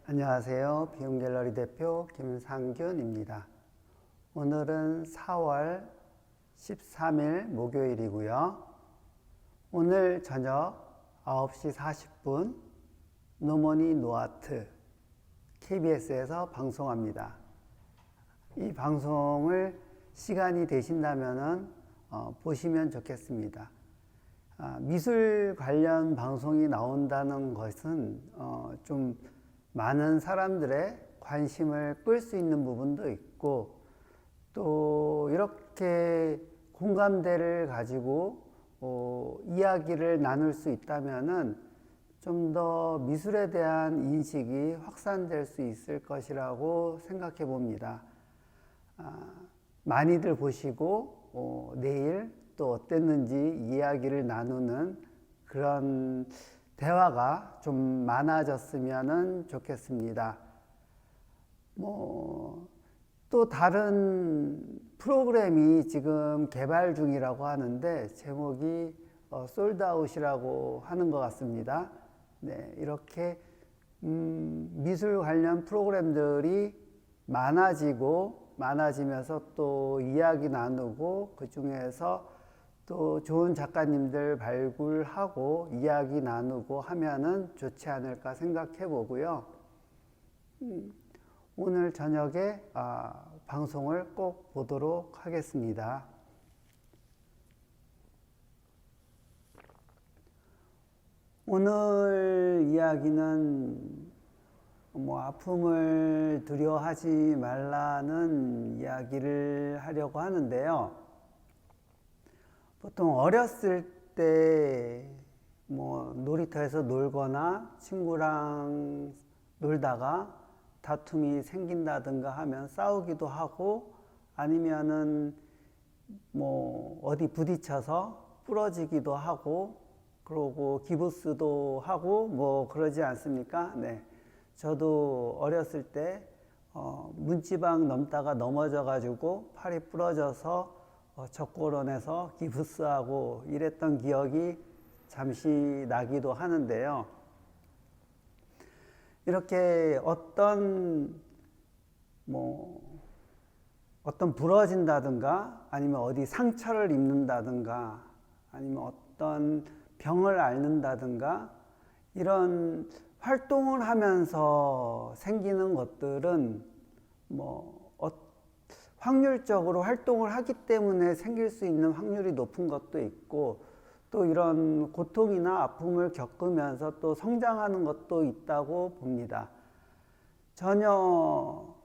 안녕하세요. 비움갤러리 대표 김상균입니다. 오늘은 4월 13일 목요일이고요. 오늘 저녁 9시 40분 노모니 노아트 KBS에서 방송합니다. 이 방송을 시간이 되신다면 보시면 좋겠습니다. 미술 관련 방송이 나온다는 것은 좀 많은 사람들의 관심을 끌 수 있는 부분도 있고, 또 이렇게 공감대를 가지고 이야기를 나눌 수 있다면은 좀 더 미술에 대한 인식이 확산될 수 있을 것이라고 생각해 봅니다. 많이들 보시고 내일 또 어땠는지 이야기를 나누는 그런 대화가 좀 많아졌으면 좋겠습니다. 또 다른 프로그램이 지금 개발 중이라고 하는데 제목이 솔드아웃이라고 하는 것 같습니다. 네, 이렇게 미술 관련 프로그램들이 많아지면서 또 이야기 나누고 그 중에서 또 좋은 작가님들 발굴하고 이야기 나누고 하면은 좋지 않을까 생각해 보고요. 오늘 저녁에 방송을 꼭 보도록 하겠습니다. 오늘 이야기는 아픔을 두려워하지 말라는 이야기를 하려고 하는데요. 보통 어렸을 때 놀이터에서 놀거나 친구랑 놀다가 다툼이 생긴다든가 하면 싸우기도 하고, 아니면은 어디 부딪혀서 부러지기도 하고, 그러고 기부스도 하고 그러지 않습니까? 네. 저도 어렸을 때 문지방 넘다가 넘어져 가지고 팔이 부러져서 적골원에서 기부스하고 이랬던 기억이 잠시 나기도 하는데요. 이렇게 어떤 부러진다든가 아니면 어디 상처를 입는다든가 아니면 어떤 병을 앓는다든가 이런 활동을 하면서 생기는 것들은 확률적으로 활동을 하기 때문에 생길 수 있는 확률이 높은 것도 있고, 또 이런 고통이나 아픔을 겪으면서 또 성장하는 것도 있다고 봅니다. 전혀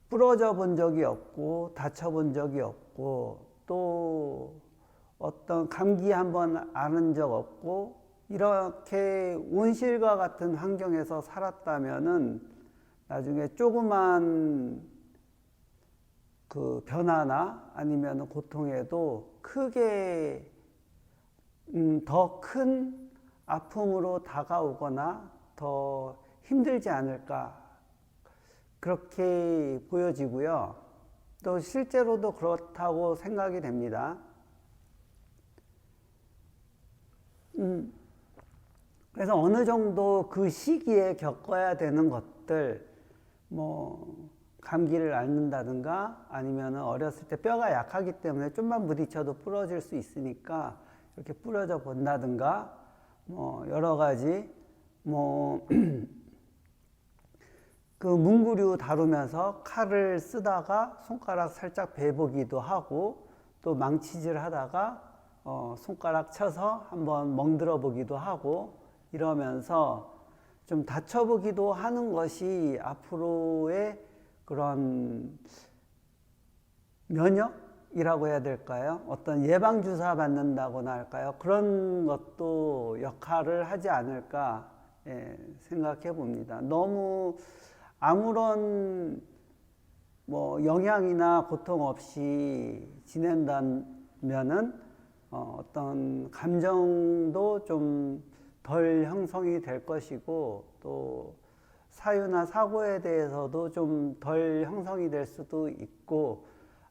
부러져 본 적이 없고 다쳐 본 적이 없고 또 어떤 감기 한번 앓은 적 없고, 이렇게 온실과 같은 환경에서 살았다면은 나중에 조그만 그 변화나 아니면 고통에도 크게 더 큰 아픔으로 다가오거나 더 힘들지 않을까, 그렇게 보여지고요. 또 실제로도 그렇다고 생각이 됩니다. 그래서 어느 정도 그 시기에 겪어야 되는 것들, 감기를 앓는다든가 아니면 어렸을 때 뼈가 약하기 때문에 좀만 부딪혀도 부러질 수 있으니까 이렇게 부러져 본다든가 여러 가지 그 문구류 다루면서 칼을 쓰다가 손가락 살짝 베보기도 하고, 또 망치질 하다가 손가락 쳐서 한번 멍들어 보기도 하고, 이러면서 좀 다쳐보기도 하는 것이 앞으로의 그런 면역이라고 해야 될까요? 어떤 예방주사 맞는다고나 할까요? 그런 것도 역할을 하지 않을까 생각해 봅니다. 너무 아무런 영향이나 고통 없이 지낸다면은 어떤 감정도 좀 덜 형성이 될 것이고, 또 사유나 사고에 대해서도 좀 덜 형성이 될 수도 있고,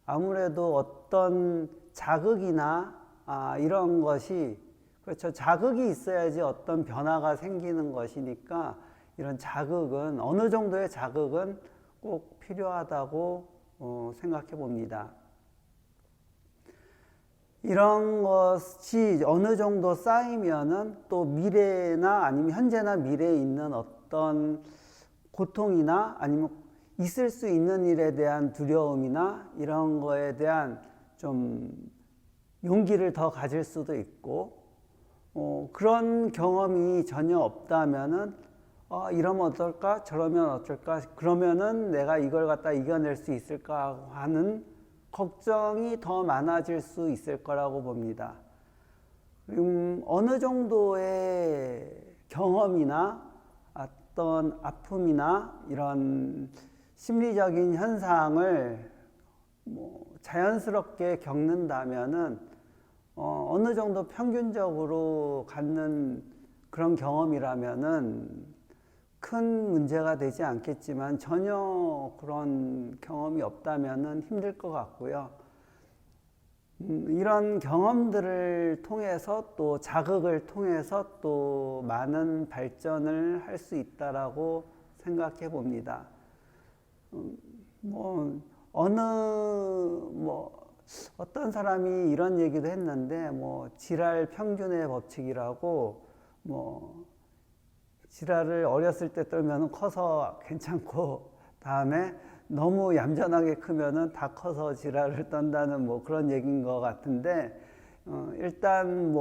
아무래도 어떤 자극이나 이런 것이, 그렇죠, 자극이 있어야지 어떤 변화가 생기는 것이니까 이런 자극은, 어느 정도의 자극은 꼭 필요하다고 생각해 봅니다. 이런 것이 어느 정도 쌓이면은 또 미래나 아니면 현재나 미래에 있는 어떤 고통이나 아니면 있을 수 있는 일에 대한 두려움이나 이런 거에 대한 좀 용기를 더 가질 수도 있고, 그런 경험이 전혀 없다면은 이러면 어떨까? 저러면 어떨까? 그러면은 내가 이걸 갖다 이겨낼 수 있을까? 하는 걱정이 더 많아질 수 있을 거라고 봅니다. 어느 정도의 경험이나 어떤 아픔이나 이런 심리적인 현상을 자연스럽게 겪는다면은 어느 정도 평균적으로 갖는 그런 경험이라면은 큰 문제가 되지 않겠지만, 전혀 그런 경험이 없다면은 힘들 것 같고요. 이런 경험들을 통해서 또 자극을 통해서 또 많은 발전을 할 수 있다라고 생각해 봅니다. 어떤 사람이 이런 얘기도 했는데, 지랄 평균의 법칙이라고, 지랄을 어렸을 때 떨면 커서 괜찮고, 다음에 너무 얌전하게 크면은 다 커서 지랄을 떤다는 그런 얘기인 것 같은데, 일단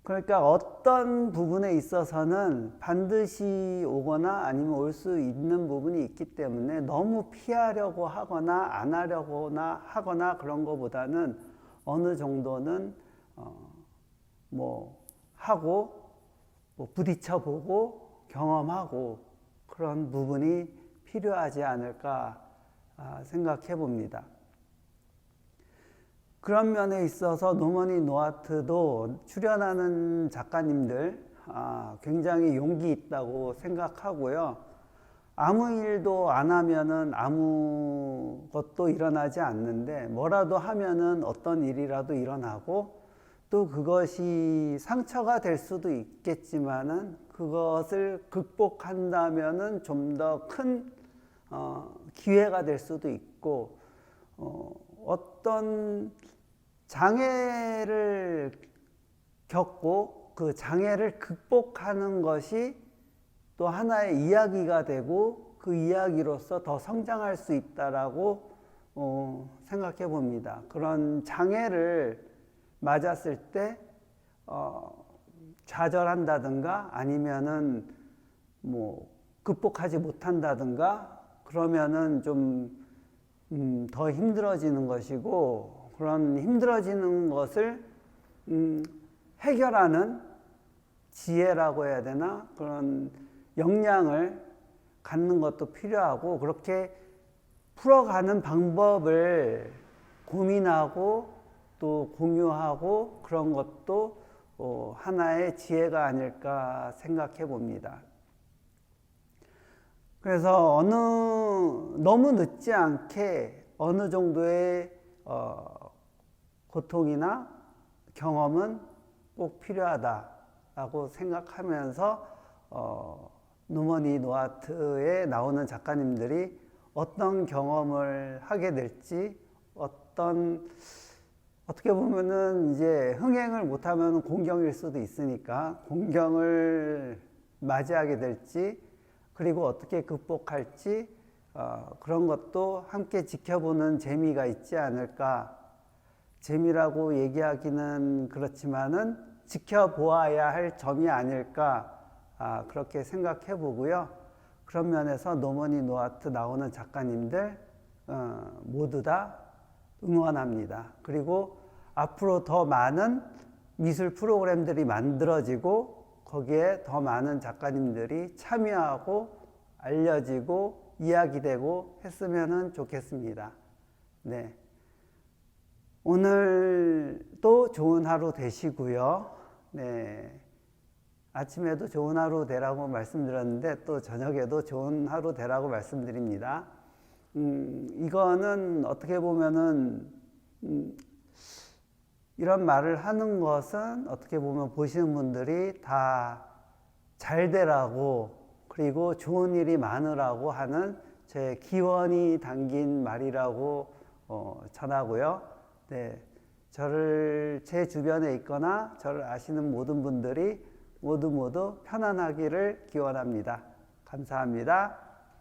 그러니까 어떤 부분에 있어서는 반드시 오거나 아니면 올 수 있는 부분이 있기 때문에 너무 피하려고 하거나 안 하려거나 하거나 그런 것보다는 어느 정도는 하고 부딪혀보고 경험하고 그런 부분이 필요하지 않을까 생각해 봅니다. 그런 면에 있어서 노머니 노아트도 출연하는 작가님들 굉장히 용기 있다고 생각하고요. 아무 일도 안 하면은 아무것도 일어나지 않는데, 뭐라도 하면은 어떤 일이라도 일어나고, 또 그것이 상처가 될 수도 있겠지만은 그것을 극복한다면은 좀 더 큰 기회가 될 수도 있고, 어떤 장애를 겪고 그 장애를 극복하는 것이 또 하나의 이야기가 되고, 그 이야기로서 더 성장할 수 있다라고 생각해 봅니다. 그런 장애를 맞았을 때 좌절한다든가 아니면은 극복하지 못한다든가 그러면은 좀 더 힘들어지는 것이고, 그런 힘들어지는 것을 해결하는 지혜라고 해야 되나, 그런 역량을 갖는 것도 필요하고, 그렇게 풀어가는 방법을 고민하고 또 공유하고 그런 것도 하나의 지혜가 아닐까 생각해 봅니다. 그래서 너무 늦지 않게 어느 정도의 고통이나 경험은 꼭 필요하다라고 생각하면서 노머니 노아트에 나오는 작가님들이 어떤 경험을 하게 될지, 어떻게 보면은 이제 흥행을 못하면 공경일 수도 있으니까 공경을 맞이하게 될지, 그리고 어떻게 극복할지 그런 것도 함께 지켜보는 재미가 있지 않을까. 재미라고 얘기하기는 그렇지만은 지켜보아야 할 점이 아닐까, 그렇게 생각해 보고요. 그런 면에서 노머니 노아트 나오는 작가님들 모두 다 응원합니다. 그리고 앞으로 더 많은 미술 프로그램들이 만들어지고 거기에 더 많은 작가님들이 참여하고 알려지고 이야기되고 했으면 좋겠습니다. 네. 오늘도 좋은 하루 되시고요. 네. 아침에도 좋은 하루 되라고 말씀드렸는데 또 저녁에도 좋은 하루 되라고 말씀드립니다. 이거는 어떻게 보면은 이런 말을 하는 것은 어떻게 보면 보시는 분들이 다 잘 되라고 그리고 좋은 일이 많으라고 하는 제 기원이 담긴 말이라고 전하고요. 네, 저를 제 주변에 있거나 저를 아시는 모든 분들이 모두 편안하기를 기원합니다. 감사합니다.